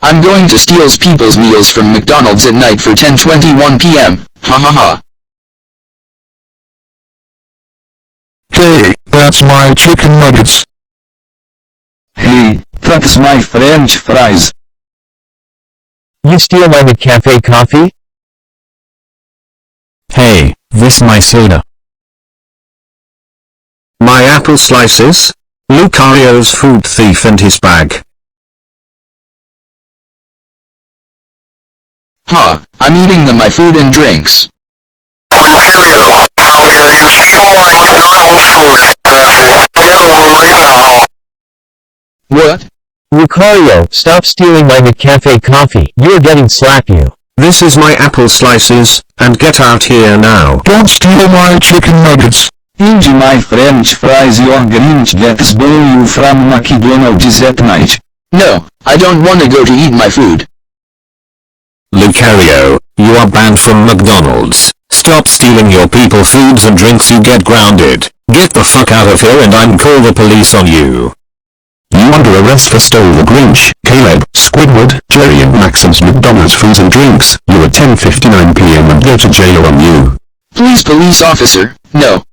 I'm going to steal people's meals from McDonald's at night for 10:21 p.m. Ha ha ha. Hey, that's my chicken nuggets. Hey, that's my French fries. You steal my McCafe coffee? Hey, this my soda. My apple slices? Lucario's food thief and his bag. Ha, I'm eating my food and drinks. Lucario, how dare you steal my McDonald's food? Get over right now. What? Lucario, stop stealing my McCafe coffee. You're getting slap you. This is my apple slices, and get out here now. Don't steal my chicken nuggets. Inge my French fries, your Grinch gets blow you from McDonald's at night. No, I don't want to go to eat my food. Lucario, you are banned from McDonald's. Stop stealing your people foods and drinks, you get grounded. Get the fuck out of here and I'm call the police on you. You under arrest for stole the Grinch, Caleb, Squidward, Jerry and Maxim's McDonald's foods and drinks. You at 10:59 p.m. and go to jail on you. Please, police officer, no.